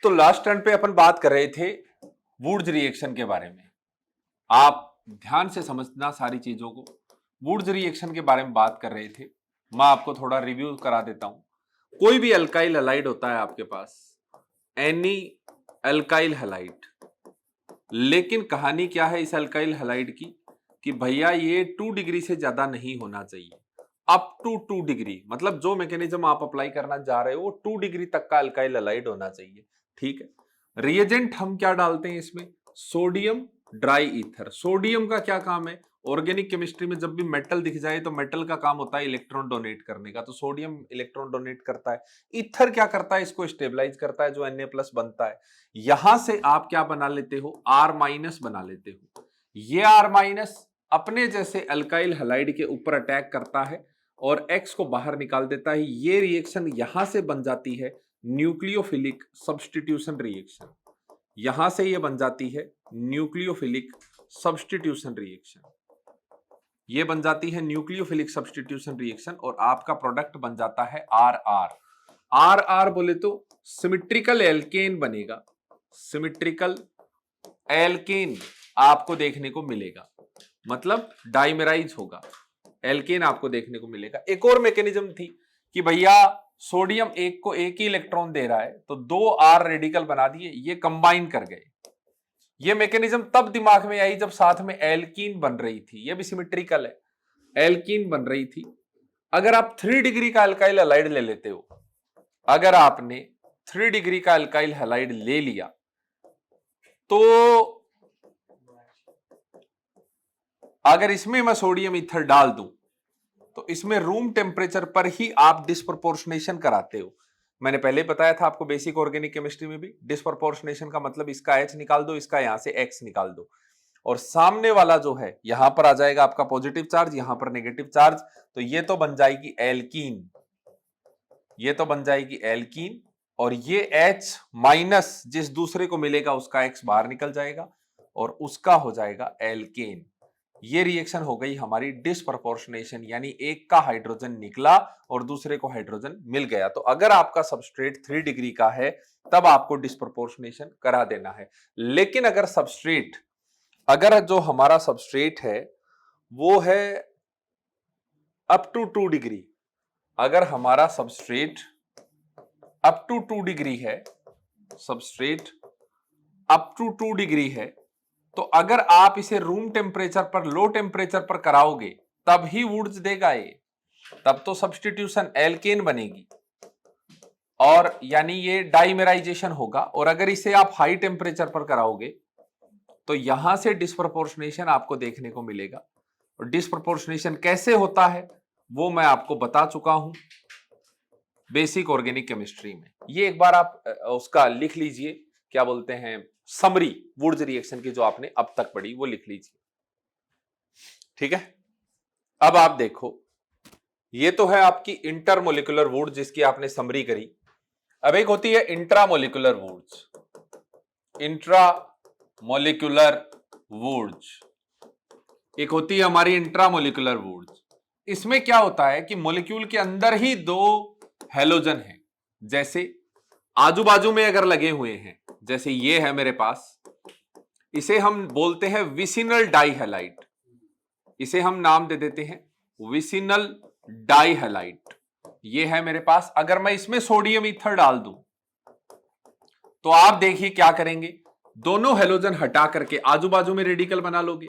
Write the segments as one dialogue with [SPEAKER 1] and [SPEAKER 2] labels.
[SPEAKER 1] तो last turn पे अपन बात कर रहे थे वुड्स रिएक्शन के बारे में। आप ध्यान से समझना सारी चीजों को। वुड्स रिएक्शन के बारे में बात कर रहे थे। मैं आपको थोड़ा रिव्यू करा देता हूं। कोई भी अल्काइल हैलाइड होता है आपके पास, एनी अल्काइल हैलाइड, लेकिन कहानी क्या है इस अल्काइल हैलाइड की कि भैया ये 2 डिग्री से ज्यादा नहीं होना चाहिए। अप टू 2 डिग्री, मतलब जो मैकेनिज्म आप अप्लाई करना जा रहे हो वो 2 डिग्री तक का अल्काइल हैलाइड होना चाहिए। ठीक है। रिएजेंट हम क्या डालते हैं इसमें? Sodium dry ether. सोडियम का क्या काम है? ऑर्गेनिक केमिस्ट्री में जब भी मेटल दिख जाए तो मेटल का काम होता है इलेक्ट्रॉन डोनेट करने का, तो सोडियम इलेक्ट्रॉन डोनेट करता है। ईथर क्या करता है? इसको स्टेबलाइज करता है, जो Na+ बनता है। यहां से आप क्या बना लेते हो? R- बना लेते हो। ये R- अपने जैसे अल्काइल हैलाइड के ऊपर अटैक करता है और X को बाहर निकाल देता है। ये रिएक्शन यहां से बन जाती है न्यूक्लियोफिलिक सब्स्टिट्यूशन रिएक्शन। यहां से ये बन जाती है न्यूक्लियोफिलिक सब्स्टिट्यूशन रिएक्शन। ये बन जाती है न्यूक्लियोफिलिक सब्स्टिट्यूशन रिएक्शन और आपका प्रोडक्ट बन जाता है RR बोले तो सिमेट्रिकल एल्केन बनेगा। सिमेट्रिकल एल्केन आपको देखने को मिलेगा, मतलब डाइमेराइज होगा, एल्केन आपको देखने को मिलेगा। एक और मैकेनिज्म थी कि भैया सोडियम एक को एक ही इलेक्ट्रॉन दे रहा है तो 2 R रेडिकल बना दिए, ये कंबाइन कर गए। ये मैकेनिज्म तब दिमाग में आई जब साथ में एल्कीन बन रही थी। ये भी सिमेट्रिकल है, एल्कीन बन रही थी। अगर आप 3 डिग्री का अल्काइल हैलाइड ले लेते हो, अगर आपने 3 डिग्री का अल्काइल हैलाइड ले लिया तो अगर इसमें मैं सोडियम ईथर डाल दूं तो इसमें रूम टेम्परेचर पर ही आप डिस्प्रोपोर्शनेशन कराते हो। मैंने पहले बताया था आपको बेसिक ऑर्गेनिक केमिस्ट्री में भी, डिस्प्रोपोर्शनेशन का मतलब इसका H निकाल दो, इसका यहां से X निकाल दो, और सामने वाला जो है यहां पर आ जाएगा आपका पॉजिटिव चार्ज, यहां पर नेगेटिव चार्ज, तो ये तो बन जाएगी एल्कीन, ये तो बन जाएगी एल्कीन, और ये H- जिस दूसरे को मिलेगा उसका X बाहर निकल जाएगा और उसका हो जाएगा एल्केन। ये रिएक्शन हो गई हमारी डिस्प्रपोर्शनेशन, यानी एक का हाइड्रोजन निकला और दूसरे को हाइड्रोजन मिल गया। तो अगर आपका सबस्ट्रेट 3 डिग्री का है तब आपको डिस्प्रपोर्शनेशन करा देना है। लेकिन अगर जो हमारा सबस्ट्रेट है वो है अप टू 2 डिग्री, अगर हमारा सबस्ट्रेट अप टू 2 डिग्री है, सबस्ट्रेट अप टू 2 डिग्री है, तो अगर आप इसे रूम टेम्परेचर पर, लो टेम्परेचर पर कराओगे तब ही वुड्स देगा ये, तब तो सब्स्टिट्यूशन एल्केन बनेगी और यानी ये डाइमेराइजेशन होगा। और अगर इसे आप हाई टेम्परेचर पर कराओगे तो यहां से डिस्प्रपोर्शनेशन आपको देखने को मिलेगा। और डिस्प्रपोर्शनेशन कैसे होता है वो मैं आपको बता चुका हूं बेसिक ऑर्गेनिक केमिस्ट्री में। ये एक बार आप उसका लिख लीजिए, क्या बोलते हैं, समरी वुड्स रिएक्शन की जो आपने अब तक पढ़ी वो लिख लीजिए। ठीक है। अब आप देखो, ये तो है आपकी इंटरमोलिकुलर वुड्स जिसकी आपने समरी करी। अब एक होती है इंट्रामोलिकुलर वुड्स, इंट्रामोलिकुलर वुड्स, एक होती है हमारी इंट्रामोलिकुलर वुड्स। इसमें क्या होता है कि मॉलिक्यूल के अंदर ही 2 हैलोजन हैं, जैसे आजू बाजू में अगर लगे हुए हैं, जैसे ये है मेरे पास, इसे हम बोलते हैं विसिनल डाइहैलाइड, इसे हम नाम दे देते हैं विसिनल डाइहैलाइड। ये है मेरे पास। अगर मैं इसमें सोडियम ईथर डाल दूं तो आप देखिए क्या करेंगे, दोनों हैलोजन हटा करके आजू बाजू में रेडिकल बना लोगे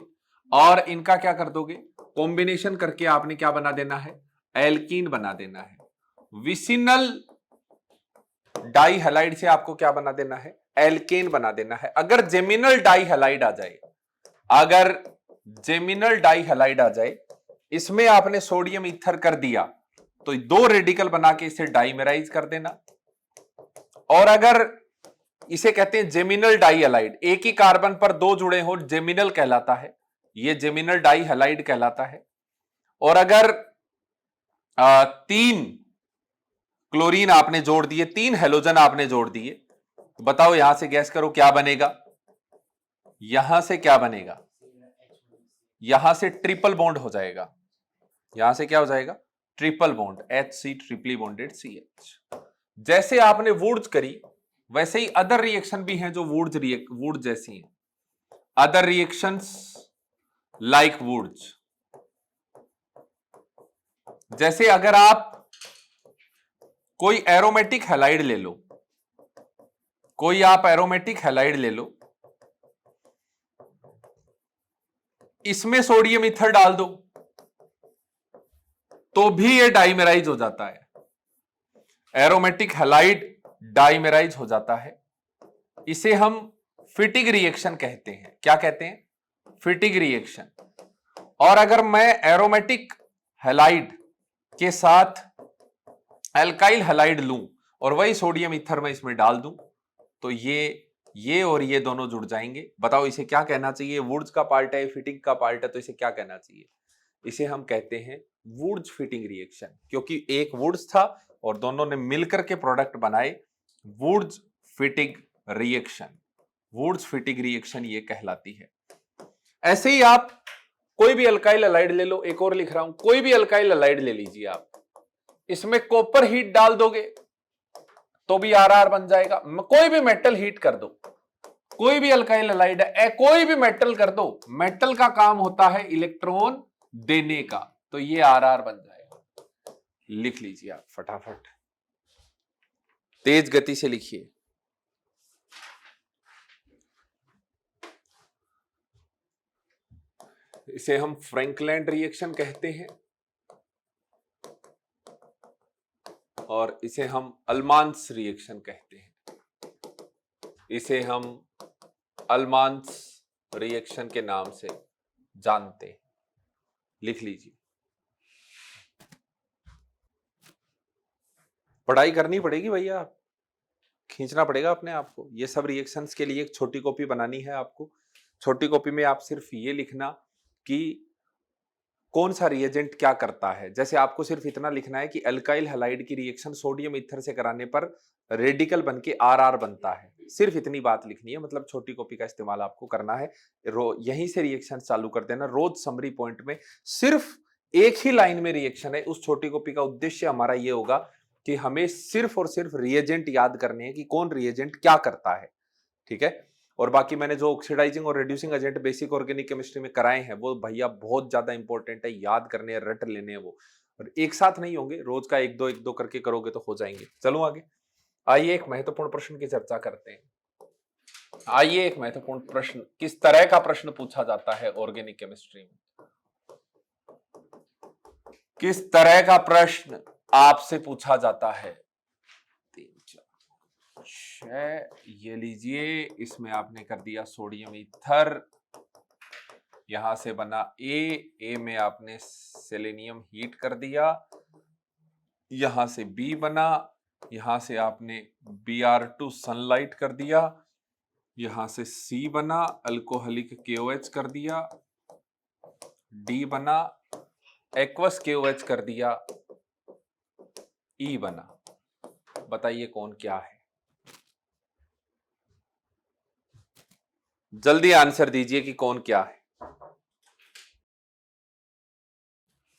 [SPEAKER 1] और इनका क्या कर दोगे, कॉम्बिनेशन करके आपने क्या बना देना है, एल्कीन बना देना है। विसिनल डाइहैलाइड से आपको क्या बना देना है, एल्केन बना देना है। अगर जेमिनल डाइहैलाइड आ जाए, अगर जेमिनल डाइहैलाइड आ जाए, इसमें आपने सोडियम ईथर कर दिया तो 2 रेडिकल बना के इसे डाइमेराइज कर देना। और अगर इसे कहते हैं जेमिनल डाइहैलाइड, एक ही कार्बन पर 2 जुड़े हो, जेमिनल कहलाता है, ये जेमिनल डाइहैलाइड कहलाता है। और अगर 3 क्लोरीन आपने जोड़ दिए, 3 हैलोजन आपने जोड़ दिए, बताओ यहां से गैस करो क्या बनेगा, यहां से क्या बनेगा, यहां से ट्रिपल बॉन्ड हो जाएगा, यहां से क्या हो जाएगा, triple bond, HC triply bonded CH। जैसे आपने वुड्स करी वैसे ही अदर रिएक्शन भी हैं जो वुड्स जैसी हैं। अदर रिएक्शंस लाइक वुड्स, जैसे अगर आप कोई एरोमेटिक हैलाइड ले लो, कोई आप एरोमेटिक हैलाइड ले लो, इसमें सोडियम ईथर डाल दो तो भी ये डाइमेराइज हो जाता है। एरोमेटिक हैलाइड डाइमेराइज हो जाता है। इसे हम फिटिग रिएक्शन कहते हैं। क्या कहते हैं? फिटिग रिएक्शन। और अगर मैं एरोमेटिक हैलाइड के साथ एल्काइल हैलाइड लूं और वही सोडियम ईथर में इसमें डाल दूं तो ये और ये दोनों जुड़ जाएंगे। बताओ इसे क्या कहना चाहिए? वुड्स का पार्ट है, फिटिंग का पार्ट है, तो इसे क्या कहना चाहिए? इसे हम कहते हैं वुड्स फिटिंग रिएक्शन, क्योंकि एक वुड्स था और दोनों ने मिलकर के प्रोडक्ट बनाए। Wurtz Fittig reaction, Wurtz Fittig reaction ये कहलाती है। ऐसे ही आप कोई भी अल्काइल हैलाइड ले लो, एक और लिख रहा हूं, कोई भी अल्काइल हैलाइड ले लीजिए आप, इसमें कॉपर हीट डाल दोगे तो भी आरआर बन जाएगा। कोई भी मेटल हीट कर दो, कोई भी अल्काइल हैलाइड है, कोई भी मेटल कर दो, मेटल का काम होता है इलेक्ट्रॉन देने का, तो ये आरआर बन जाएगा। लिख लीजिए आप फटाफट, तेज गति से लिखिए। इसे हम फ्रैंकलैंड रिएक्शन कहते हैं और इसे हम अल्मांस रिएक्शन कहते हैं। इसे हम अल्मांस रिएक्शन के नाम से जानते हैं। लिख लीजिए। पढ़ाई करनी पड़ेगी भैया, खींचना पड़ेगा अपने आप को। ये सब रिएक्शंस के लिए एक छोटी कॉपी बनानी है आपको। छोटी कॉपी में आप सिर्फ ये लिखना कि कौन सा रिएजेंट क्या करता है। जैसे आपको सिर्फ इतना लिखना है कि अल्काइल हैलाइड की रिएक्शन सोडियम ईथर से कराने पर रेडिकल बनके आरआर बनता है। सिर्फ इतनी बात लिखनी है, मतलब छोटी कॉपी का इस्तेमाल आपको करना है। यहीं से रिएक्शन चालू कर देना। रोज समरी पॉइंट में सिर्फ एक ही लाइन में रिएक्शन है। उस छोटी कॉपी का उद्देश्य हमारा ये होगा कि हमें सिर्फ और सिर्फ रिएजेंट याद करने हैं कि कौन रिएजेंट क्या करता है। ठीक है। और बाकी मैंने जो ऑक्सीडाइजिंग और reducing agent basic organic chemistry में कराए हैं वो भैया बहुत ज्यादा इंपॉर्टेंट है, याद करने हैं, रट लेने हैं वो। और एक साथ नहीं होंगे, रोज का एक दो करके करोगे तो हो जाएंगे। चलो आगे, आइए एक महत्वपूर्ण प्रश्न की चर्चा करते हैं। आइए एक महत्वपूर्ण प्रश्न, किस तरह का प्रश्न पूछा जाता है ऑर्गेनिक केमिस्ट्री में? किस तरह का प्रश्न आपसे पूछा जाता है? 3 4 6, ये लीजिए, इसमें आपने कर दिया सोडियम ईथर, यहां से बना ए में आपने सेलेनियम हीट कर दिया, यहां से बी बना, यहां से आपने Br2 सनलाइट कर दिया, यहां से सी बना, अल्कोहलिक KOH कर दिया, डी बना, एक्वस KOH कर दिया, ई बना। बताइए कौन क्या है? जल्दी आंसर दीजिए कि कौन क्या है।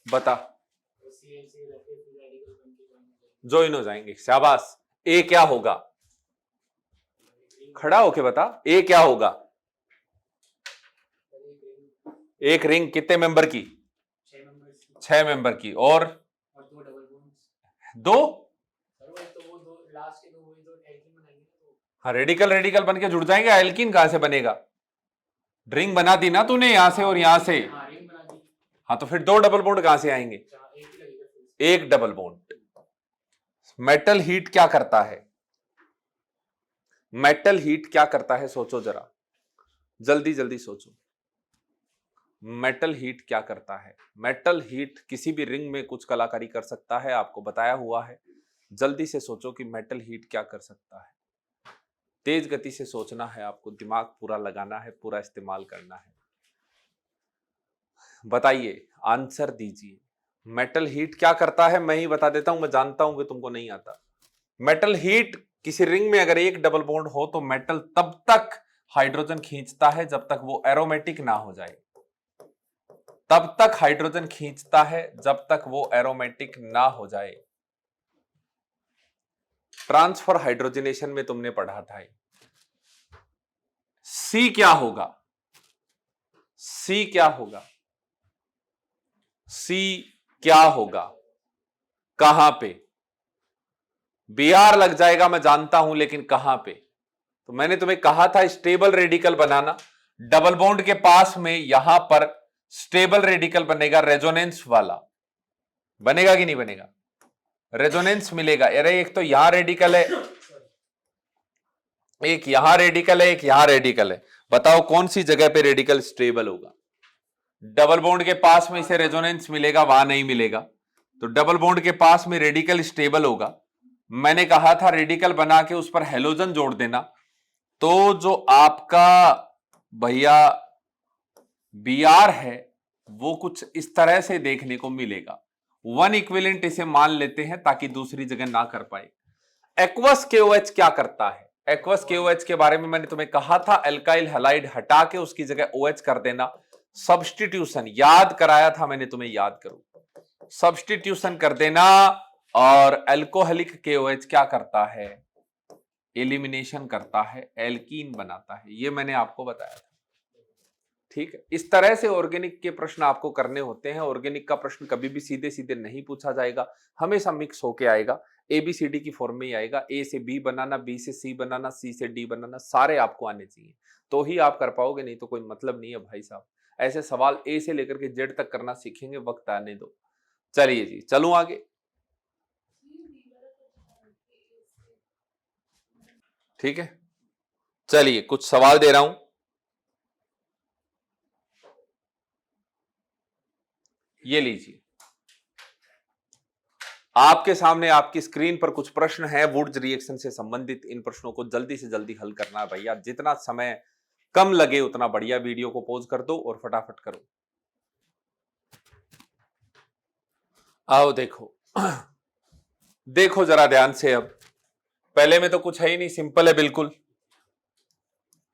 [SPEAKER 1] बता। ज्वाइन हो जाएंगे, शाबाश। ए क्या होगा? खड़ा होके बता, ए क्या होगा? एक रिंग कितने मेंबर की? 6 मेंबर की। और 2? हाँ, रेडिकल रेडिकल बन के जुड़ जाएंगे। एल्कीन कहां से बनेगा? रिंग बना दी ना तूने, यहां से और यहां से। हाँ, तो फिर 2 डबल बॉन्ड कहां से आएंगे? एक डबल बॉन्ड। मेटल हीट क्या करता है? मेटल हीट क्या करता है? सोचो जरा, जल्दी जल्दी सोचो। मेटल हीट क्या करता है? मेटल हीट किसी भी रिंग में कुछ कलाकारी कर सकता है, आपको बताया हुआ है। जल्दी से सोचो कि मेटल हीट क्या कर सकता है। तेज गति से सोचना है आपको, दिमाग पूरा लगाना है, पूरा इस्तेमाल करना है। बताइए, आंसर दीजिए। मेटल हीट क्या करता है? मैं ही बता देता हूं, मैं जानता हूं कि तुमको नहीं आता। मेटल हीट किसी रिंग में अगर एक डबल बॉन्ड हो तो मेटल तब तक हाइड्रोजन खींचता है जब तक वो एरोमेटिक ना हो जाए। तब तक हाइड्रोजन खींचता है जब तक वो एरोमेटिक ना हो जाए। ट्रांसफर हाइड्रोजनेशन में तुमने पढ़ा था। सी क्या होगा? सी क्या होगा? सी क्या होगा? कहां पे? बीआर लग जाएगा मैं जानता हूं, लेकिन कहां पे? तो मैंने तुम्हें कहा था स्टेबल रेडिकल बनाना, डबल बॉन्ड के पास में यहां पर स्टेबल रेडिकल बनेगा, रेजोनेंस वाला बनेगा कि नहीं बनेगा? रेजोनेंस मिलेगा। अरे एक तो यहां रेडिकल है, एक यहां रेडिकल है, एक यहां रेडिकल है। बताओ कौन सी जगह पे रेडिकल स्टेबल होगा? डबल बॉन्ड के पास में इसे रेजोनेंस मिलेगा, वहां नहीं मिलेगा। तो डबल बॉन्ड के पास में रेडिकल स्टेबल होगा। मैंने कहा था रेडिकल बना के उस पर हेलोजन जोड़ देना, तो जो आपका भैया बीआर है वो कुछ इस तरह से देखने को मिलेगा। वन इक्विवेलेंट इसे मान लेते हैं ताकि दूसरी जगह ना कर पाए। एक्वस केओएच क्या करता है? एक्वस केओएच के बारे में मैंने तुम्हें कहा था, एल्काइल हैलाइड हटा के उसकी जगह ओएच कर देना। सब्स्टिट्यूशन याद कराया था मैंने तुम्हें, याद करो, सब्स्टिट्यूशन कर देना। और एल्कोहलिक केओएच क्या करता है? एलिमिनेशन करता है, एल्कीन बनाता है। ये मैंने आपको बताया था। ठीक है, इस तरह से ऑर्गेनिक के प्रश्न आपको करने होते हैं। ऑर्गेनिक का प्रश्न कभी भी सीधे सीधे नहीं पूछा जाएगा, हमेशा मिक्स होके आएगा। एबीसीडी की फॉर्म में ही आएगा। ए से बी बनाना, बी से सी बनाना, सी से डी बनाना, सारे आपको आने चाहिए तो ही आप कर पाओगे, नहीं तो कोई मतलब नहीं है भाई साहब। ऐसे सवाल ए से लेकर के जेड तक करना सीखेंगे, वक्त आने दो। चलिए जी, चलूं आगे। ठीक है, चलिए कुछ सवाल दे रहा हूं। ये लीजिए, आपके सामने आपकी स्क्रीन पर कुछ प्रश्न है वुड्स रिएक्शन से संबंधित। इन प्रश्नों को जल्दी से जल्दी हल करना है भैया, जितना समय कम लगे उतना बढ़िया। वीडियो को पॉज कर दो और फटाफट करो। आओ देखो, देखो जरा ध्यान से। अब पहले में तो कुछ है ही नहीं, सिंपल है बिल्कुल।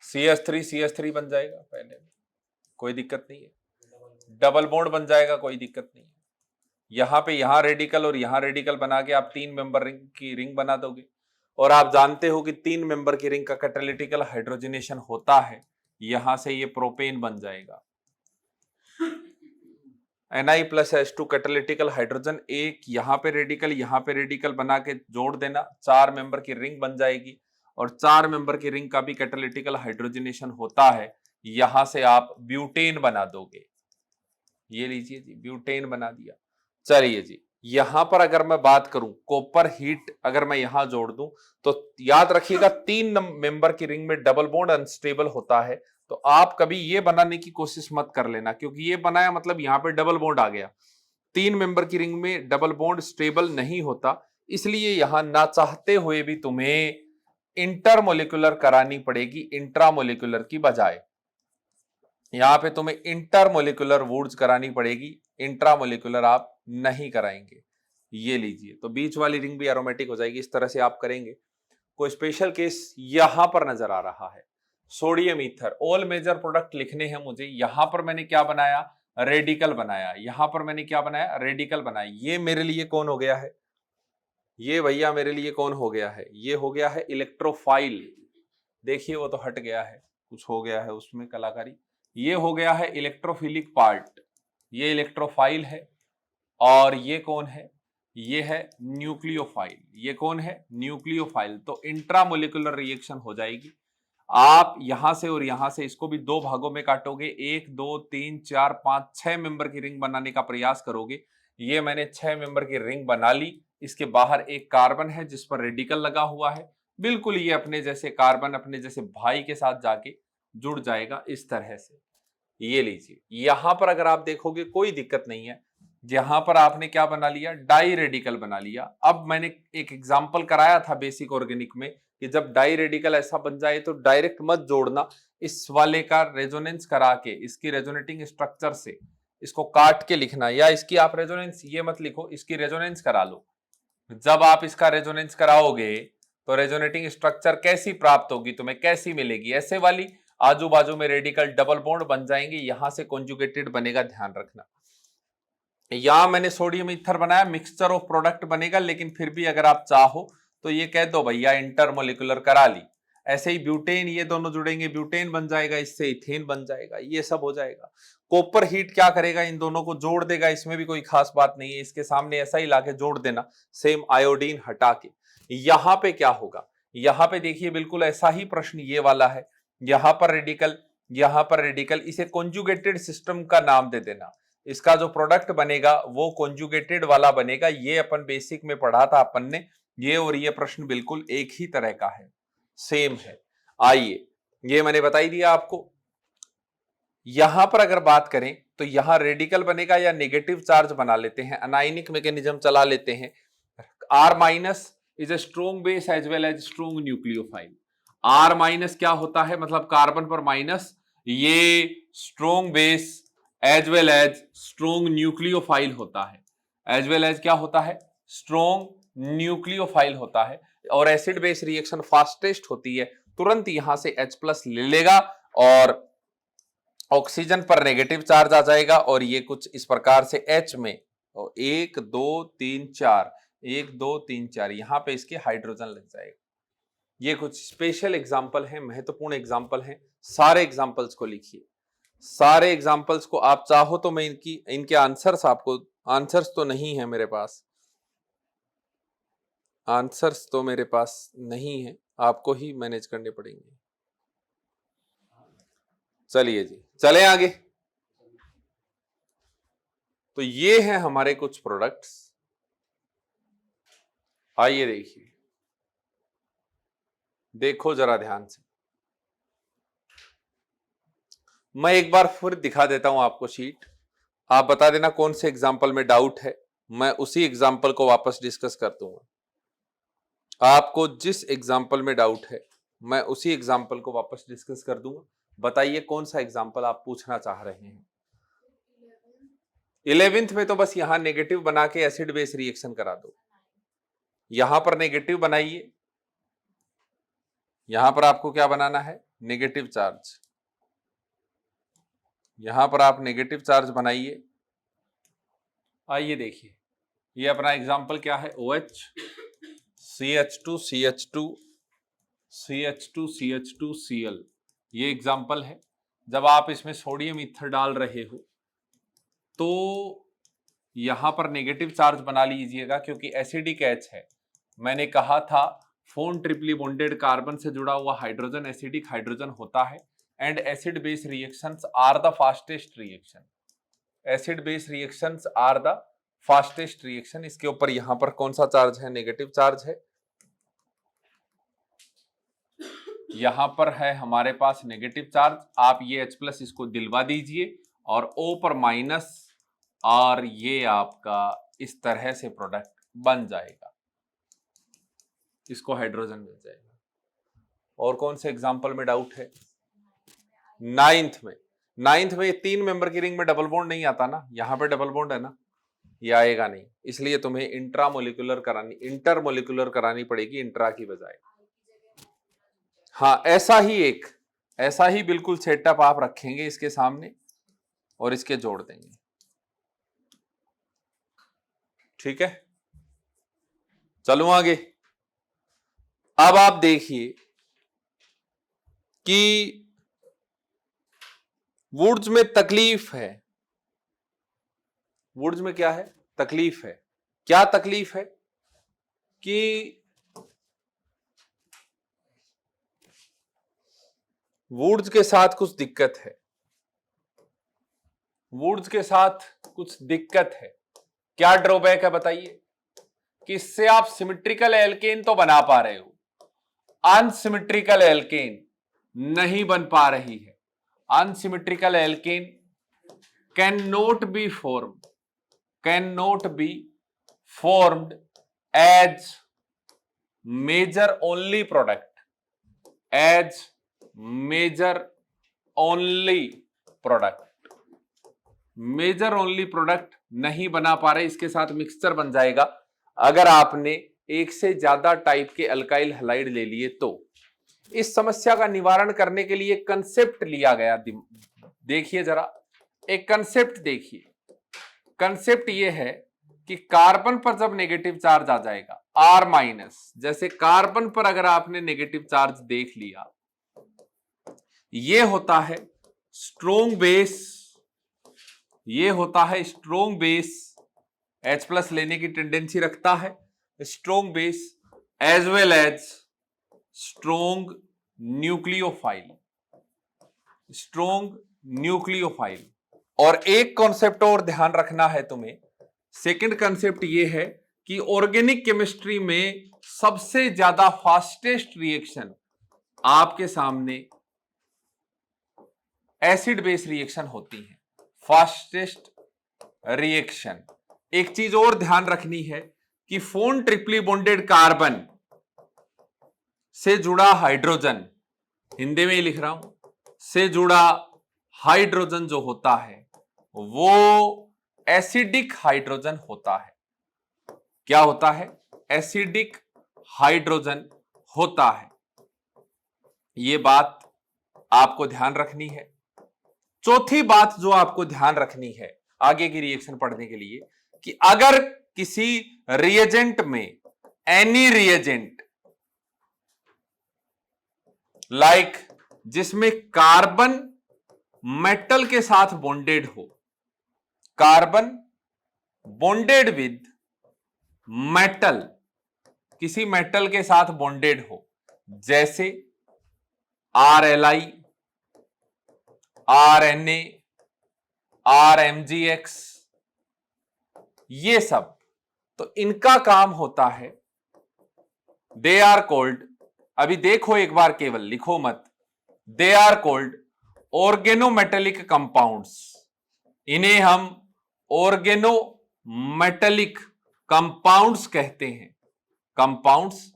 [SPEAKER 1] CH3 बन जाएगा पहले में, कोई दिक्कत नहीं है। डबल बॉन्ड बन जाएगा, कोई दिक्कत नहीं है। यहां पे यहां रेडिकल और यहां रेडिकल बना के आप 3 मेंबर रिंग की रिंग बना दोगे। और आप जानते हो कि 3 मेंबर की रिंग का कैटालिटिकल हाइड्रोजनेशन होता है। यहां से ये प्रोपेन बन जाएगा, Na+H2 कैटालिटिकल हाइड्रोजन। एक यहां पे रेडिकल बना के जोड़ देना, 4 मेंबर की रिंग बन जाएगी। और 4 मेंबर की रिंग का भी कैटालिटिकल हाइड्रोजनेशन होता है। यहां से आप ब्यूटेन बना दोगे। ये लीजिए जी, ब्यूटेन बना दिया। चलिए जी, यहां पर अगर मैं बात करूं कॉपर हीट, अगर मैं यहां जोड़ दूं तो याद रखिएगा 3 मेंबर की रिंग में डबल बॉन्ड अनस्टेबल होता है। तो आप कभी ये बनाने की कोशिश मत कर लेना, क्योंकि ये बनाया मतलब यहां पे डबल बॉन्ड आ गया। 3 मेंबर की रिंग में डबल बॉन्ड स्टेबल नहीं होता, इसलिए यहां ना चाहते हुए भी तुम्हें इंटरमोलिकुलर करानी पड़ेगी, इंट्रामोलिकुलर की बजाय। यहां पे तुम्हें इंटरमोलिकुलर वुड्स करानी पड़ेगी, इंट्रामोलिकुलर आप नहीं कराएंगे। ये लीजिए, तो बीच वाली रिंग भी एरोमेटिक हो जाएगी। इस तरह से आप करेंगे। कोई स्पेशल केस यहां पर नजर आ रहा है, sodium ether. All major product लिखने हैं मुझे। यहां पर मैंने क्या बनाया? रेडिकल बनाया। यहां पर मैंने क्या बनाया? रेडिकल बनाया। ये मेरे लिए कौन हो गया है? ये भैया मेरे लिए कौन हो गया है? ये हो गया है इलेक्ट्रोफाइल। देखिए वो तो हट गया है, कुछ हो गया है उसमें कलाकारी। ये हो गया है इलेक्ट्रोफिलिक पार्ट, ये इलेक्ट्रोफाइल है। और ये कौन है? ये है न्यूक्लियोफाइल। ये कौन है? न्यूक्लियोफाइल। तो इंट्रामोलिकुलर रिएक्शन हो जाएगी। आप यहां से और यहां से इसको भी 2 भागों में काटोगे। 1 2 3 4 5 6 मेंबर की रिंग बनाने का प्रयास करोगे। ये मैंने 6 मेंबर की रिंग बना ली। इसके बाहर एक कार्बन है जिस पर रेडिकल लगा हुआ है। बिल्कुल ये अपने जैसे कार्बन अपने जैसे भाई के साथ जाके जुड़ जाएगा इस तरह से। ये लीजिए, यहां पर अगर आप देखोगे कोई दिक्कत नहीं है। यहां पर आपने क्या बना लिया? डाई रेडिकल बना लिया। अब मैंने एक एग्जांपल कराया था बेसिक ऑर्गेनिक में कि जब डाई रेडिकल ऐसा बन जाए तो डायरेक्ट मत जोड़ना, इस वाले का रेजोनेंस करा के, इसकी रेजोनेटिंग स्ट्रक्चर से इसको काट के लिखना, या इसकी आप रेजोनेंस ये मत लिखो, इसकी रेजोनेंस करा लो। जब आप इसका रेजोनेंस कराओगे तो रेजोनेटिंग स्ट्रक्चर कैसी प्राप्त होगी तुम्हें? कैसी मिलेगी? ऐसे वाली, आजू बाजू में रेडिकल डबल बॉन्ड बन जाएंगे, यहां से कॉन्जुगेटेड बनेगा, ध्यान रखना। यहां मैंने सोडियम ईथर बनाया, मिक्सचर ऑफ प्रोडक्ट बनेगा। लेकिन फिर भी अगर आप चाहो तो ये कह दो भैया इंटरमोलिकुलर करा ली। ऐसे ही ब्यूटेन, ये दोनों जुड़ेंगे, ब्यूटेन बन जाएगा, इससे इथेन बन जाएगा, ये सब हो जाएगा। कॉपर हीट क्या करेगा, इन दोनों को जोड़ देगा, इसमें भी कोई खास बात नहीं है, इसके सामने ऐसा ही लाके जोड़ देना, सेम आयोडीन हटा के। यहां पे क्या होगा, यहां पे देखिए बिल्कुल ऐसा ही प्रश्न ये वाला है, यहां पर रेडिकल, यहां पर रेडिकल, इसे कॉन्जुगेटेड सिस्टम का नाम दे देना। इसका जो प्रोडक्ट बनेगा वो कॉन्जुगेटेड वाला बनेगा। ये अपन बेसिक में पढ़ा था अपन ने, ये और ये प्रश्न बिल्कुल एक ही तरह का है, सेम है। आइए, ये मैंने बताई दिया आपको। यहां पर अगर बात करें तो यहां रेडिकल बनेगा या नेगेटिव चार्ज बना लेते हैं, अनायनिक मैकेनिज्म चला लेते हैं। R minus is a strong base as well as strong nucleophile. R minus क्या होता है, मतलब कार्बन पर माइनस, ये strong base as well as strong nucleophile होता है। एज वेल एज क्या होता है, स्ट्रॉन्ग न्यूक्लियोफाइल होता है। और एसिड बेस रिएक्शन फास्टेस्ट होती है, तुरंत यहां से H+ ले लेगा और ऑक्सीजन पर नेगेटिव चार्ज आ जाएगा, और ये कुछ इस प्रकार से H में 1 2 3 4 1 2 3 4 यहां पे इसके हाइड्रोजन लग जाएगा। ये कुछ स्पेशल एग्जाम्पल हैं, महत्वपूर्ण एग्जाम्पल हैं। सारे एग्जाम्पल्स को लिखिए, सारे एग्जाम्पल्स को आप चाहो तो मैं इनके आंसर्स आपको, आंसर्स तो नहीं है मेरे पास, आंसर्स तो मेरे पास नहीं है, आपको ही मैनेज करने पड़ेंगे। चलिए जी, चलें आगे। तो ये हैं हमारे कुछ प्रोडक्ट्स। आइए देखिए, देखो जरा ध्यान से, मैं एक बार फिर दिखा देता हूं आपको शीट। आप बता देना कौन से एग्जाम्पल में डाउट है, मैं उसी एग्जाम्पल को वापस डिस्कस कर दूंगा। आपको जिस एग्जाम्पल में डाउट है मैं उसी एग्जाम्पल को वापस डिस्कस कर दूंगा। बताइए कौन सा एग्जाम्पल आप पूछना चाह रहे हैं। 11th में तो बस यहां नेगेटिव बना के एसिड बेस रिएक्शन करा दो। यहां पर नेगेटिव बनाइए, यहां पर आपको क्या बनाना है, नेगेटिव चार्ज। यहां पर आप नेगेटिव चार्ज बनाइए। आइए देखिए, ये अपना एग्जाम्पल क्या है, OH CH2 CH2 CH2 CH2 Cl, ये एग्जाम्पल है। जब आप इसमें सोडियम ईथर डाल रहे हो तो यहां पर नेगेटिव चार्ज बना लीजिएगा, क्योंकि एसिडिक H है। मैंने कहा था फोन ट्रिपली बॉन्डेड कार्बन से जुड़ा हुआ हाइड्रोजन एसिडिक हाइड्रोजन होता है, and acid base reactions are the fastest reaction. Acid base reactions are the fastest reaction. इसके ऊपर यहां पर कौन सा चार्ज है, नेगेटिव चार्ज है। यहां पर है हमारे पास नेगेटिव चार्ज, आप ये H+ इसको दिलवा दीजिए, और O पर माइनस, और ये आपका इस तरह से प्रोडक्ट बन जाएगा, इसको हाइड्रोजन मिल जाएगा। और कौन से एग्जाम्पल में डाउट है, 9th में। 9th में 3 मेंबर की रिंग में डबल बॉन्ड नहीं आता ना, यहां पे डबल बॉन्ड है ना, ये आएगा नहीं, इसलिए तुम्हें इंटरमोलिकुलर करानी पड़ेगी इंट्रा की बजाय। हाँ, ऐसा ही बिल्कुल सेटअप आप रखेंगे इसके सामने और इसके जोड़ देंगे, ठीक है। चलो आगे। अब आप देखिए कि वुड्स में तकलीफ है, वुड्स में क्या है, तकलीफ है। क्या तकलीफ है कि वुड्स के साथ कुछ दिक्कत है, वुड्स के साथ कुछ दिक्कत है। क्या ड्रॉबैक है बताइए, कि इससे आप सिमेट्रिकल एल्केन तो बना पा रहे हो, अनसिमेट्रिकल एल्केन नहीं बन पा रही है। Unsymmetrical alkane can not be formed as major only product, as major only product नहीं बना पा रहे, इसके साथ मिक्सचर बन जाएगा। अगर आपने एक से ज्यादा टाइप के अल्काइल हैलाइड ले लिए तो इस समस्या का निवारण करने के लिए कंसेप्ट लिया गया। देखिए जरा, एक कंसेप्ट देखिए। कंसेप्ट ये है कि कार्बन पर जब नेगेटिव चार्ज आ जाएगा R माइनस, जैसे कार्बन पर अगर आपने नेगेटिव चार्ज देख लिया, ये होता है स्ट्रोंग बेस, ये होता है स्ट्रोंग बेस, H प्लस लेने की टेंडेंसी रखता है strong base, as well as strong nucleophile, strong nucleophile. और एक कॉन्सेप्ट और ध्यान रखना है तुम्हें, सेकंड कॉन्सेप्ट ये है कि ऑर्गेनिक केमिस्ट्री में सबसे ज्यादा फास्टेस्ट रिएक्शन आपके सामने एसिड बेस रिएक्शन होती है, फास्टेस्ट रिएक्शन। एक चीज और ध्यान रखनी है कि फोन ट्रिपली बॉन्डेड कार्बन से जुड़ा हाइड्रोजन, हिंदी में ही लिख रहा हूं, से जुड़ा हाइड्रोजन जो होता है वो एसिडिक हाइड्रोजन होता है। क्या होता है? एसिडिक हाइड्रोजन होता है। ये बात आपको ध्यान रखनी है। चौथी बात जो आपको ध्यान रखनी है आगे की रिएक्शन पढ़ने के लिए, कि अगर किसी रिएजेंट में एनी रिएजेंट लाइक जिसमें कार्बन मेटल के साथ बॉन्डेड हो, कार्बन बॉन्डेड विद मेटल, किसी मेटल के साथ बॉन्डेड हो, जैसे RLi, RNA, RMgX, ये सब, तो इनका काम होता है, दे आर कॉल्ड, अभी देखो एक बार, केवल लिखो मत, they are called organometallic compounds. इन्हें हम ऑर्गेनोमेटेलिक कंपाउंड्स कहते हैं, compounds.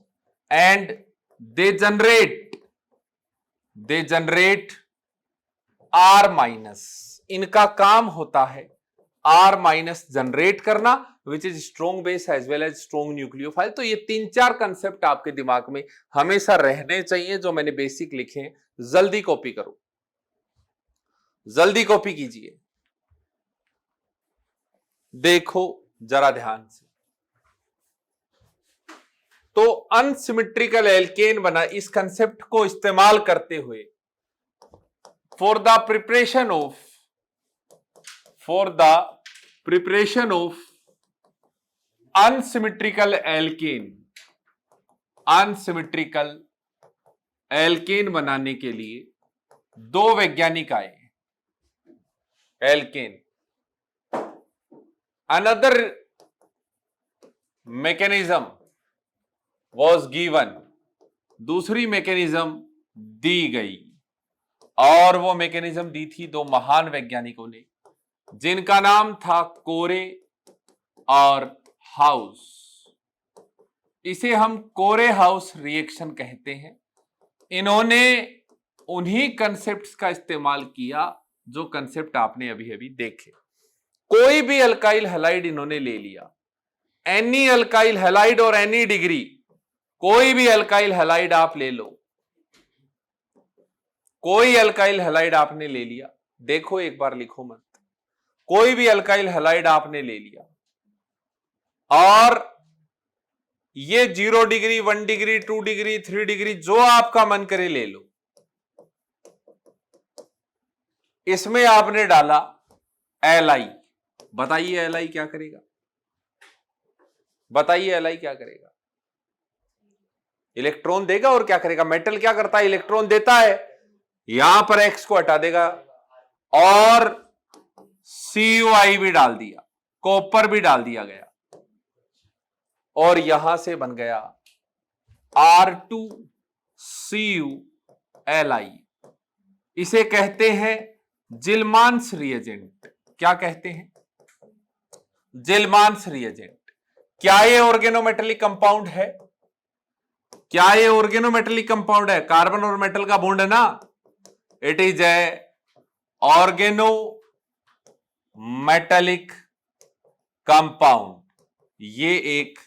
[SPEAKER 1] And they generate R minus, इनका काम होता है R माइनस जनरेट करना, which is strong base as well as strong nucleophile. तो ये 3-4 कंसेप्ट आपके दिमाग में हमेशा रहने चाहिए जो मैंने बेसिक लिखे हैं। जल्दी कॉपी करो, जल्दी कॉपी कीजिए। देखो जरा ध्यान से, तो अनसिमेट्रिकल एल्केन बना, इस कंसेप्ट को इस्तेमाल करते हुए for the preparation of unsymmetrical alkane बनाने के लिए 2 वैज्ञानिक आए। Alkane, another mechanism was given, दूसरी मैकेनिज्म दी गई, और वो मैकेनिज्म दी थी 2 महान वैज्ञानिकों ने, जिनका नाम था कोरे और हाउस। इसे हम कोरे हाउस रिएक्शन कहते हैं। इन्होंने उन्हीं कंसेप्ट्स का इस्तेमाल किया जो कंसेप्ट आपने अभी अभी देखे। कोई भी अल्काइल हैलाइड इन्होंने ले लिया, एनी अल्काइल हैलाइड और एनी डिग्री, कोई भी अल्काइल हैलाइड आप ले लो, कोई अल्काइल हैलाइड आपने ले लिया, देखो एक बार लिखो मत, कोई भी अल्काइल हैलाइड आपने ले लिया, और ये 0 डिग्री, 1 डिग्री, 2 डिग्री, 3 डिग्री, जो आपका मन करे ले लो। इसमें आपने डाला Li, बताइए Li क्या करेगा? बताइए Li क्या करेगा? इलेक्ट्रॉन देगा, और क्या करेगा? मेटल क्या करता है? इलेक्ट्रॉन देता है। यहां पर X को हटा देगा, और CuI भी डाल दिया, कॉपर भी डाल दिया गया, और यहां से बन गया R2CuLi। इसे कहते हैं जिल्मान्स रिएजेंट। क्या कहते हैं? जिल्मान्स रिएजेंट। क्या ये ऑर्गेनोमेटेलिक कंपाउंड है? क्या ये ऑर्गेनोमेटेलिक कंपाउंड है? कार्बन और मेटल का बॉन्ड है ना, it is a organometallic compound. ये एक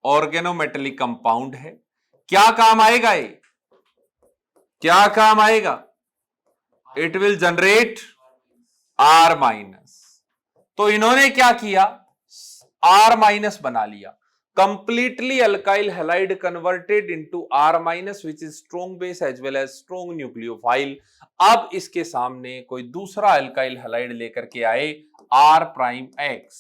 [SPEAKER 1] ऑर्गेनोमेटेलिक कंपाउंड है। क्या काम आएगा ये? क्या काम आएगा? It will generate R minus. तो इन्होंने क्या किया? R माइनस बना लिया, completely alkyl halide converted into R minus which is strong base as well as strong nucleophile. अब इसके सामने कोई दूसरा अल्काइल हैलाइड लेकर के आए R प्राइम एक्स,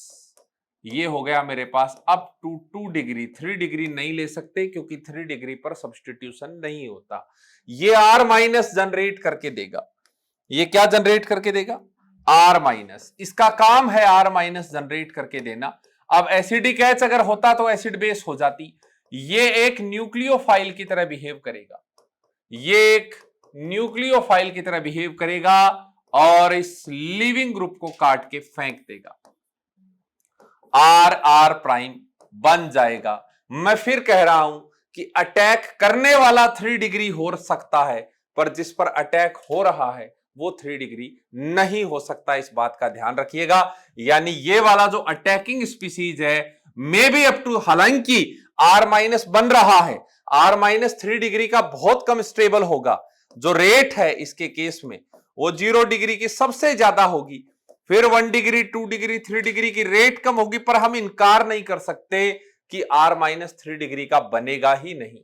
[SPEAKER 1] ये हो गया मेरे पास अप टू 2 डिग्री। 3 डिग्री नहीं ले सकते क्योंकि 3 डिग्री पर सब्स्टिट्यूशन नहीं होता। ये R माइनस जनरेट करके देगा। ये क्या जनरेट करके देगा? R minus. इसका काम है R माइनस जनरेट करके देना। अब एसिडिक एच अगर होता तो एसिड बेस हो जाती। ये एक न्यूक्लियोफाइल की तरह बिहेव करेगा, ये एक न्यूक्लियोफाइल की तरह बिहेव करेगा और इस लिविंग ग्रुप को काट के फेंक देगा। आर आर प्राइम बन जाएगा। मैं फिर कह रहा हूं कि अटैक करने वाला 3 डिग्री हो सकता है, पर जिस पर अटैक हो रहा है वो 3 डिग्री नहीं हो सकता। इस बात का ध्यान रखिएगा। यानी ये वाला जो अटैकिंग स्पीसीज है मे बी अप टू, हालांकि आर माइनस बन रहा है, आर माइनस 3 डिग्री का बहुत कम स्टेबल होगा। जो रेट है इसके केस में वो 0 डिग्री की सबसे ज्यादा होगी, फिर 1 डिग्री 2 डिग्री 3 डिग्री की रेट कम होगी, पर हम इनकार नहीं कर सकते कि R माइनस 3 डिग्री का बनेगा ही नहीं।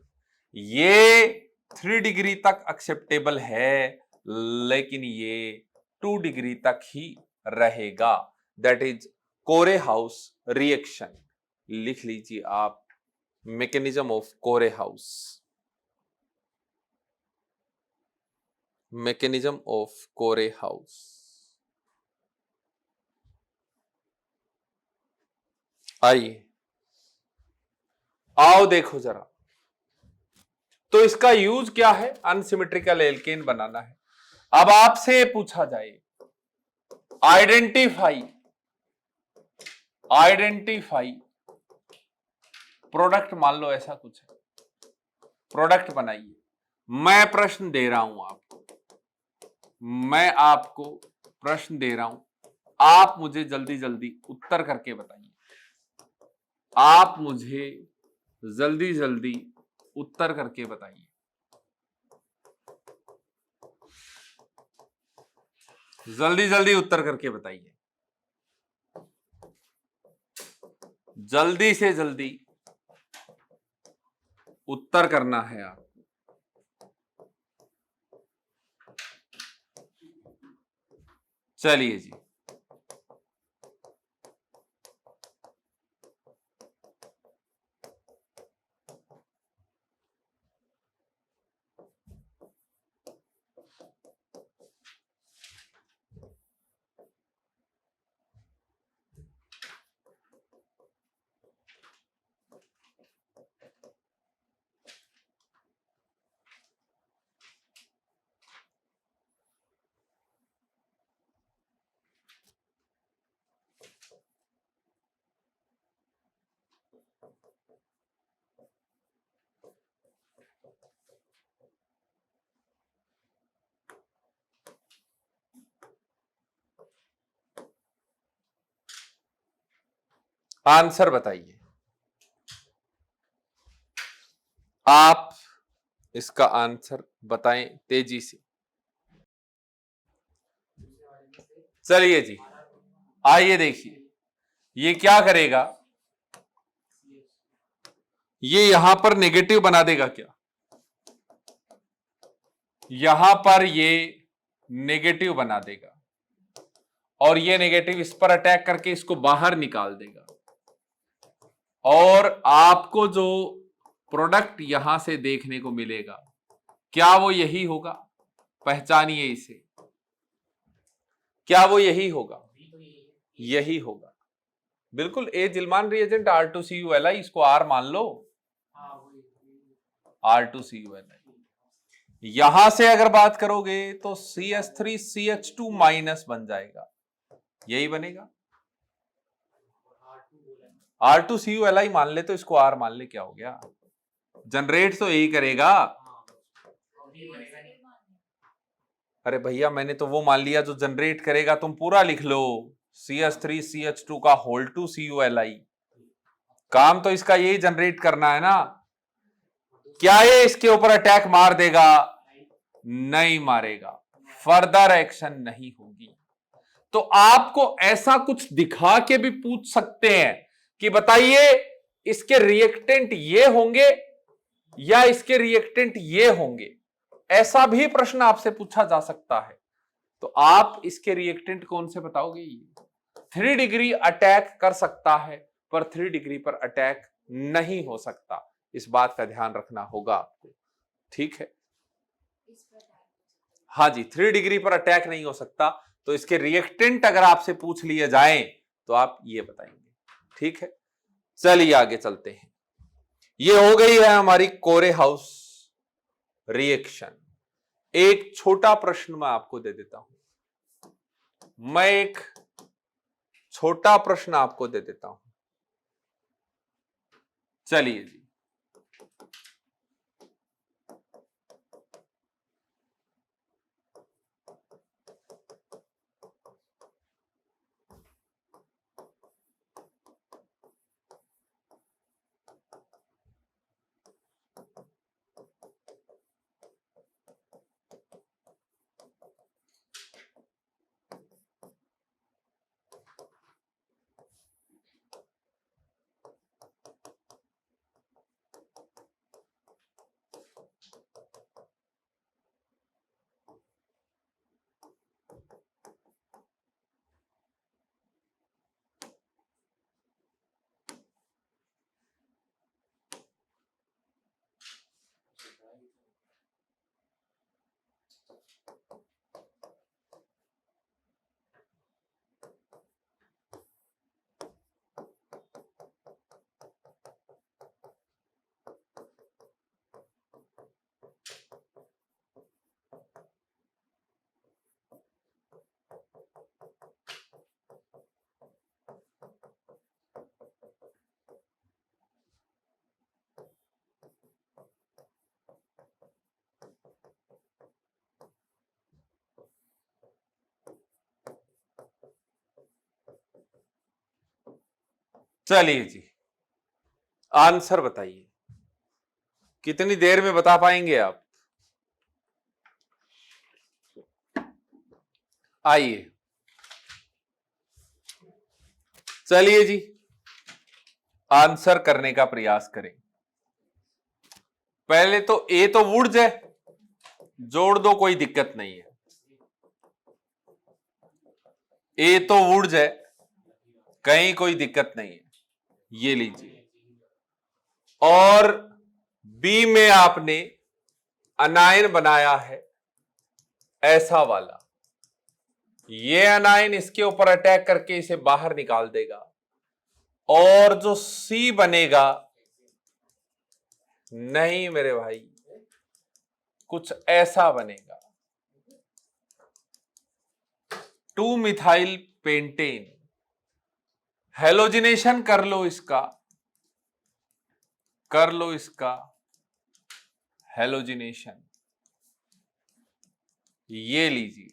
[SPEAKER 1] ये 3 डिग्री तक एक्सेप्टेबल है, लेकिन ये 2 डिग्री तक ही रहेगा। दैट इज कोरे हाउस रिएक्शन। लिख लीजिए आप, मैकेनिज्म ऑफ कोरे हाउस, मैकेनिज्म ऑफ कोरे हाउस। आइए आओ देखो जरा, तो इसका यूज क्या है? अनसिमेट्रिकल एल्केन बनाना है। अब आपसे पूछा जाए आइडेंटिफाई, आइडेंटिफाई प्रोडक्ट, मान लो ऐसा कुछ है, प्रोडक्ट बनाइए। मैं प्रश्न दे रहा हूं आपको, मैं आपको प्रश्न दे रहा हूं, आप मुझे जल्दी जल्दी उत्तर करके बताइए। आप मुझे जल्दी जल्दी उत्तर करके बताइए। जल्दी जल्दी उत्तर करके बताइए, जल्दी से जल्दी उत्तर करना है आपको। चलिए जी, आंसर बताइए। आप इसका आंसर बताएं तेजी से। चलिए जी, आइए देखिए, ये क्या करेगा? ये यहां पर नेगेटिव बना देगा क्या? यहां पर ये नेगेटिव बना देगा और ये नेगेटिव इस पर अटैक करके इसको बाहर निकाल देगा, और आपको जो प्रोडक्ट यहां से देखने को मिलेगा क्या वो यही होगा? पहचानिए इसे, क्या वो यही होगा? यही होगा, बिल्कुल। ए जिलमान रिएजेंट R2CuLi, इसको R मान लो, R2CuLi। यहां से अगर बात करोगे तो CH3CH2 माइनस बन जाएगा, यही बनेगा। R2CuLi मान ले तो इसको R मान ले, क्या हो गया? जनरेट तो यही करेगा। अरे भैया, मैंने तो वो मान लिया जो जनरेट करेगा, तुम पूरा लिख लो, CH3CH2 का होल 2 CuLi। काम तो इसका यही जनरेट करना है ना। क्या ये इसके ऊपर अटैक मार देगा? नहीं मारेगा, फर्दर एक्शन नहीं होगी। तो आपको ऐसा कुछ दिखा के भी पूछ सकते हैं कि बताइए इसके रिएक्टेंट ये होंगे या इसके रिएक्टेंट ये होंगे, ऐसा भी प्रश्न आपसे पूछा जा सकता है। तो आप इसके रिएक्टेंट कौन से बताओगे? ये 3 डिग्री अटैक कर सकता है पर 3 डिग्री पर अटैक नहीं हो सकता, इस बात का ध्यान रखना होगा आपको, ठीक है। हाँ जी, 3 डिग्री पर अटैक नहीं हो सकता, तो इसके रिएक्टेंट अगर आपसे पूछ लिए जाएं तो आप ये बताएंगे, ठीक है। चलिए आगे चलते हैं। ये हो गई है हमारी कोरे हाउस रिएक्शन। एक छोटा प्रश्न मैं आपको दे देता हूं, मैं एक छोटा प्रश्न आपको दे देता हूं। चलिए जी, चलिए जी, आंसर बताइए, कितनी देर में बता पाएंगे आप? आइए, चलिए जी, आंसर करने का प्रयास करें। पहले तो ए तो वुड्स है, जोड़ दो, कोई दिक्कत नहीं है। ए तो वुड्स है, कहीं कोई दिक्कत नहीं है, ये लीजिए। और बी में आपने अनायन बनाया है ऐसा वाला, ये अनायन इसके ऊपर अटैक करके इसे बाहर निकाल देगा, और जो सी बनेगा, नहीं मेरे भाई, कुछ ऐसा बनेगा, 2 मिथाइल पेंटेन। हेलोजिनेशन कर लो इसका, कर लो इसका हेलोजिनेशन, ये लीजिए।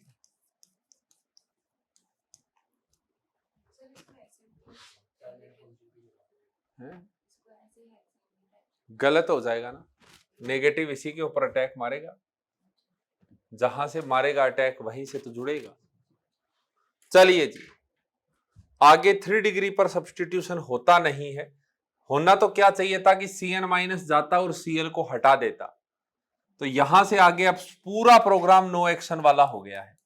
[SPEAKER 1] गलत हो जाएगा ना, नेगेटिव इसी के ऊपर अटैक मारेगा, जहां से मारेगा अटैक वहीं से तो जुड़ेगा। चलिए जी, आगे 3 डिग्री पर सब्स्टिट्यूशन होता नहीं है, होना तो क्या चाहिए था कि Cn माइनस जाता और Cl को हटा देता, तो यहां से आगे अब पूरा प्रोग्राम नो एक्शन वाला हो गया है,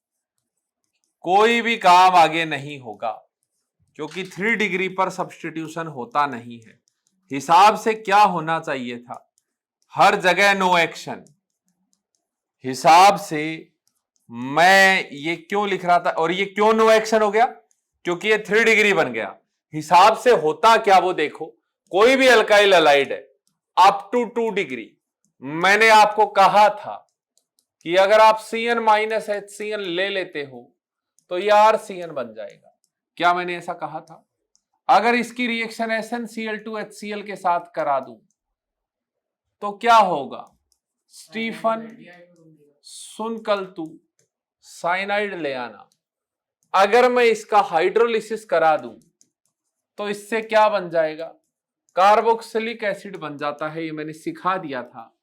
[SPEAKER 1] कोई भी काम आगे नहीं होगा, क्योंकि 3 डिग्री पर सब्स्टिट्यूशन होता नहीं है। हिसाब से क्या होना चाहिए था, हर जगह नो एक्शन। हिसाब से मैं ये क्यों लिख रहा था, और ये क्यों नो एक्शन हो गया, क्योंकि ये 3 डिग्री बन गया। हिसाब से होता क्या वो देखो, कोई भी अल्काइल अलाइड है अप टू 2 डिग्री, मैंने आपको कहा था कि अगर आप Cn माइनस HCl ले लेते हो तो ये RCN बन जाएगा। क्या मैंने ऐसा कहा था? अगर इसकी रिएक्शन SnCl2HCl के साथ करा दूं तो क्या होगा? स्टीफन सुन कल तू साइनाइड ले आना। अगर मैं इसका हाइड्रोलिसिस करा दूं तो इससे क्या बन जाएगा? कार्बोक्सिलिक एसिड बन जाता है, ये मैंने सिखा दिया था।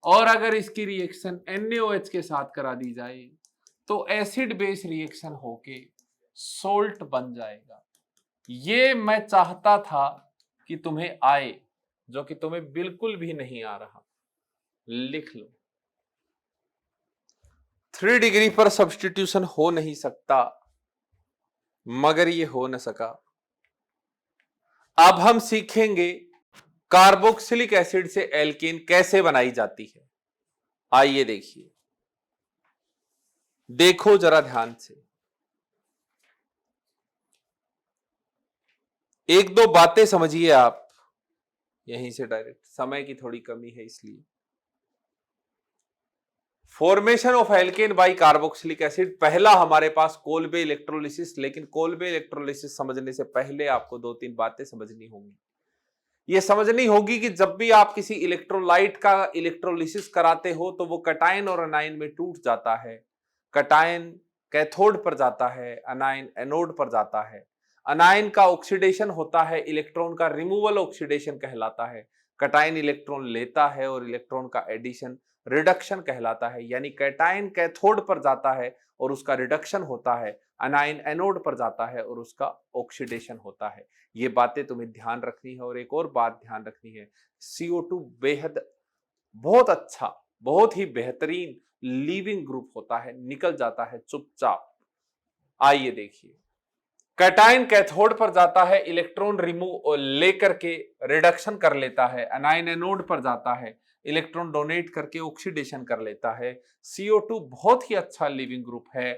[SPEAKER 1] और अगर इसकी रिएक्शन NaOH के साथ करा दी जाए तो एसिड बेस रिएक्शन होके सोल्ट बन जाएगा। ये मैं चाहता था कि तुम्हें आए, जो कि तुम्हें बिल्कुल भी नहीं आ रहा। लिख लो, 3 डिग्री पर सब्स्टिट्यूशन हो नहीं सकता, मगर ये हो न सका। अब हम सीखेंगे कार्बोक्सिलिक एसिड से एल्कीन कैसे बनाई जाती है। आइए देखिए, देखो जरा ध्यान से। एक दो बातें समझिए आप यहीं से डायरेक्ट, समय की थोड़ी कमी है इसलिए। Formation of alkane by carboxylic acid, पहला हमारे पास कोल्बे इलेक्ट्रोलिसिस। लेकिन कोल्बे इलेक्ट्रोलिसिस समझने से पहले आपको दो तीन बातें समझनी होंगी। यह समझनी होगी कि जब भी आप किसी इलेक्ट्रोलाइट का इलेक्ट्रोलिसिस कराते हो तो वो कटायन और अनायन में टूट जाता है। कटायन कैथोड पर जाता है, अनायन एनोड पर जाता है। अनायन का ऑक्सीडेशन होता है, इलेक्ट्रॉन का रिमूवल ऑक्सीडेशन कहलाता है। कटायन इलेक्ट्रॉन लेता है और इलेक्ट्रॉन का एडिशन रिडक्शन कहलाता है। यानी कैटायन कैथोड पर जाता है और उसका रिडक्शन होता है, अनायन एनोड पर जाता है और उसका ऑक्सीडेशन होता है। ये बातें तुम्हें ध्यान रखनी है। और एक और बात ध्यान रखनी है, CO2 बेहद बहुत अच्छा, बहुत ही बेहतरीन लीविंग ग्रुप होता है, निकल जाता है चुपचाप। आइए देखिए, कैटायन कैथोड पर जाता है, इलेक्ट्रॉन रिमूव लेकर के रिडक्शन कर लेता है। अनायन एनोड पर जाता है, इलेक्ट्रॉन डोनेट करके ऑक्सीडेशन कर लेता है। CO2 बहुत ही अच्छा लिविंग ग्रुप है।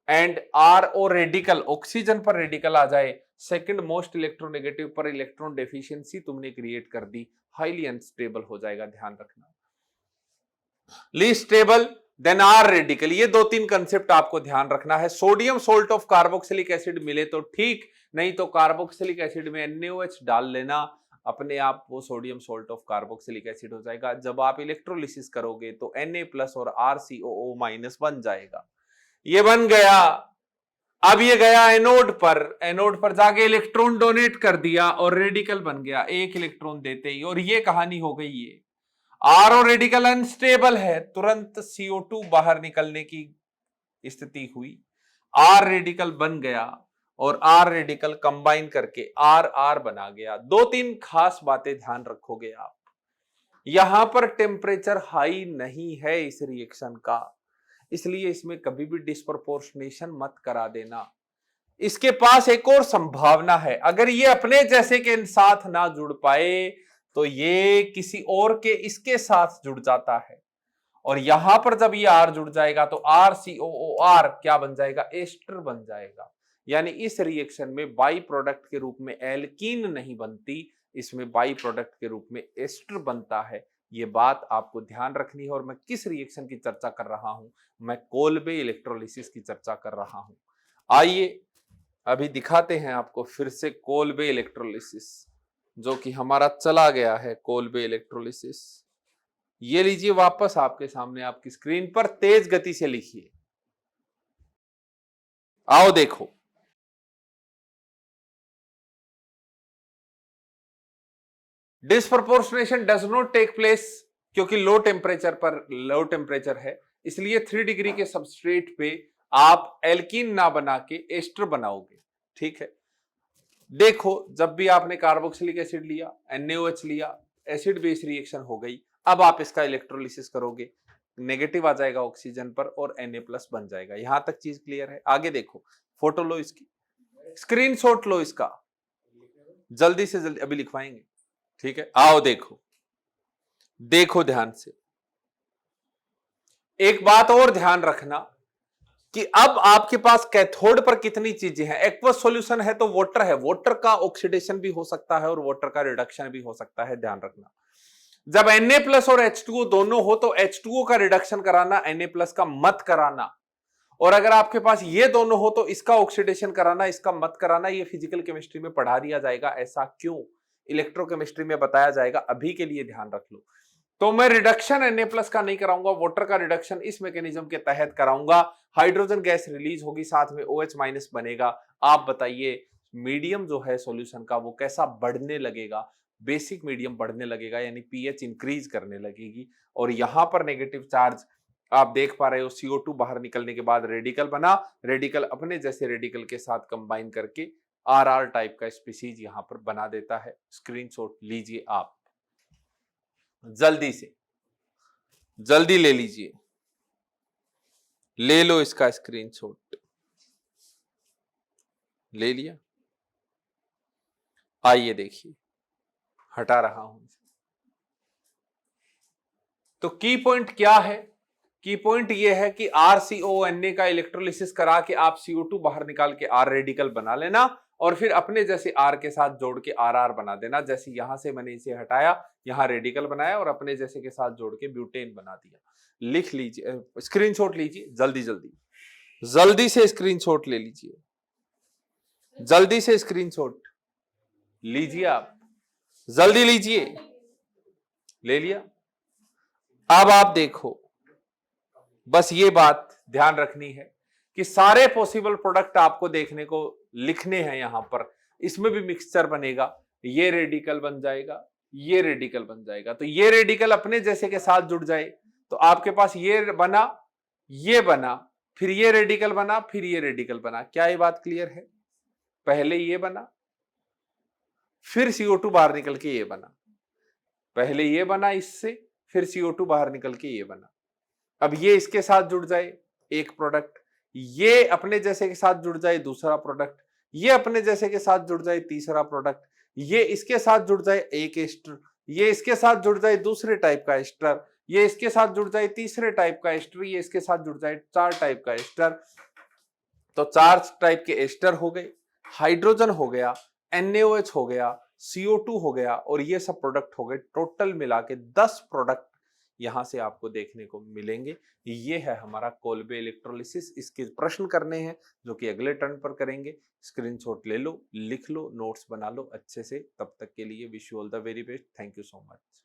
[SPEAKER 1] एंड RO रेडिकल, ऑक्सीजन पर रेडिकल आ जाए, सेकंड मोस्ट इलेक्ट्रोनेगेटिव पर इलेक्ट्रॉन डेफिशिएंसी तुमने क्रिएट कर दी, हाईली अनस्टेबल हो जाएगा, ध्यान रखना। Least stable, then R radical. ये दो तीन कंसेप्ट आपको ध्यान रखना है। Sodium salt of carboxylic acid मिले तो ठीक, नहीं तो कार्बोक्सिलिक एसिड में NaOH डाल लेना, अपने आप वो sodium salt of carboxylic acid हो जाएगा। जब आप इलेक्ट्रोलिसिस करोगे तो Na+ और RCOO- बन जाएगा। ये बन गया। अब ये गया एनोड पर, एनोड पर जाके इलेक्ट्रॉन डोनेट कर दिया और रेडिकल बन गया, एक इलेक्ट्रॉन देते ही, और ये कहानी हो गई। ये RO रेडिकल अनस्टेबल है, तुरंत CO2 बाहर निकलने की स्थिति हुई, R रेडिकल बन गया और R रेडिकल कंबाइन करके RR बना गया। दो तीन खास बातें ध्यान रखोगे आप। यहां पर टेम्परेचर हाई नहीं है इस रिएक्शन का, इसलिए इसमें कभी भी डिस्प्रपोर्शनेशन मत करा देना। इसके पास एक और संभावना है, अगर ये अपने जैसे के साथ ना जुड़ पाए तो ये किसी और के इसके साथ जुड़ जाता है, और यहां पर जब ये R जुड़ जाएगा तो RCOOR क्या बन जाएगा, एस्टर बन जाएगा। यानी इस रिएक्शन में बाई प्रोडक्ट के रूप में एल्कीन नहीं बनती, इसमें बाई प्रोडक्ट के रूप में एस्टर बनता है। ये बात आपको ध्यान रखनी है। और मैं किस रिएक्शन की चर्चा कर रहा हूं, मैं कोल्बे इलेक्ट्रोलिसिस की चर्चा कर रहा हूं। आइए अभी दिखाते हैं आपको फिर से कोल्बे इलेक्ट्रोलिसिस, जो कि हमारा चला गया है कोल्बे इलेक्ट्रोलिसिस। ये लीजिए वापस आपके सामने, आपकी स्क्रीन पर, तेज गति से लिखिए। आओ देखो, disproportionation does not take place, क्योंकि लो टेम्परेचर है, इसलिए 3 डिग्री के सबस्ट्रेट पे आप एल्कीन ना बना के एस्टर बनाओगे। ठीक है, देखो जब भी आपने कार्बोक्सिलिक एसिड लिया, NaOH लिया, एसिड बेस रिएक्शन हो गई। अब आप इसका इलेक्ट्रोलिसिस करोगे, नेगेटिव आ जाएगा ऑक्सीजन पर और Na+ बन जाएगा। यहां तक चीज क्लियर है। आगे देखो, फोटो लो इसकी, स्क्रीनशॉट लो इसका, जल्दी से जल्दी अभी लिखवाएंगे। ठीक है, आओ देखो, देखो ध्यान से। एक बात और ध्यान रखना कि अब आपके पास कैथोड पर कितनी चीजें हैं। एक्वस सॉल्यूशन है तो वाटर है, वाटर का ऑक्सीडेशन भी हो सकता है और वाटर का रिडक्शन भी हो सकता है, ध्यान रखना। जब Na+ और H2O दोनों हो तो H2O का रिडक्शन कराना, Na+ का मत कराना। और अगर आपके पास ये दोनों हो तो इसका ऑक्सीडेशन कराना, इसका मत कराना। ये फिजिकल केमिस्ट्री में पढ़ा दिया जाएगा। ऐसा क्यों, इलेक्ट्रोकेमिस्ट्री में बताया जाएगा, अभी के लिए ध्यान रख लो। तो मैं रिडक्शन Na+ का नहीं कराऊंगा, वाटर का रिडक्शन इस मैकेनिज्म के तहत कराऊंगा। हाइड्रोजन गैस रिलीज होगी, साथ में OH- बनेगा। आप बताइए मीडियम जो है सॉल्यूशन का वो कैसा बढ़ने लगेगा, बेसिक मीडियम बढ़ने लगेगा, यानी पीएच इंक्रीज करने लगेगी। और यहां पर नेगेटिव चार्ज आप देख पा रहे हो, CO2 बाहर निकलने के बाद रेडिकल बना, रेडिकल अपने जैसे रेडिकल के साथ कंबाइन करके RR टाइप का स्पीसीज यहां पर बना देता है। स्क्रीनशॉट लीजिए आप, जल्दी से जल्दी ले लीजिए, ले लो इसका स्क्रीनशॉट। ले लिया? आइए देखिए, हटा रहा हूं। तो की पॉइंट क्या है? की पॉइंट ये है कि RCONA का इलेक्ट्रोलिसिस करा के आप CO2 बाहर निकाल के R रेडिकल बना लेना और फिर अपने जैसे R के साथ जोड़ के RR बना देना। जैसे यहां से मैंने इसे हटाया, यहां रेडिकल बनाया और अपने जैसे के साथ जोड़ के ब्यूटेन बना दिया। लिख लीजिए, स्क्रीनशॉट लीजिए, जल्दी जल्दी जल्दी से स्क्रीनशॉट ले लीजिए, जल्दी से स्क्रीनशॉट लीजिए आप, जल्दी लीजिए। ले लिया? अब आप देखो, बस ये बात ध्यान रखनी है कि सारे पॉसिबल प्रोडक्ट आपको देखने को लिखने हैं यहां पर। इसमें भी मिक्सचर बनेगा, ये रेडिकल बन जाएगा, ये रेडिकल बन जाएगा। तो ये रेडिकल अपने जैसे के साथ जुड़ जाए तो आपके पास ये बना, ये बना, फिर ये रेडिकल बना, फिर ये रेडिकल बना। क्या ये बात क्लियर है? पहले ये बना, फिर CO2 बाहर निकल के ये बना, पहले ये बना इससे, फिर CO2 बाहर निकल के ये बना। अब ये इसके साथ जुड़ जाए एक प्रोडक्ट, ये अपने जैसे के साथ जुड़ जाए दूसरा प्रोडक्ट, ये अपने जैसे के साथ जुड़ जाए तीसरा प्रोडक्ट, ये इसके साथ जुड़ जाए एक एस्टर, ये इसके साथ जुड़ जाए दूसरे टाइप का एस्टर, ये इसके साथ जुड़ जाए तीसरे टाइप का एस्टर, ये इसके साथ जुड़ जाए 4 टाइप का एस्टर। तो 4 टाइप के एस्टर हो गए, हाइड्रोजन हो गया, NaOH हो गया, CO2 हो गया और ये सब प्रोडक्ट हो गए। टोटल मिला के 10 प्रोडक्ट यहां से आपको देखने को मिलेंगे। ये है हमारा कोल्बे इलेक्ट्रोलिसिस। इसके प्रश्न करने हैं जो कि अगले टर्न पर करेंगे। स्क्रीनशॉट ले लो, लिख लो, नोट्स बना लो अच्छे से। तब तक के लिए wish you all the very best. Thank you so much.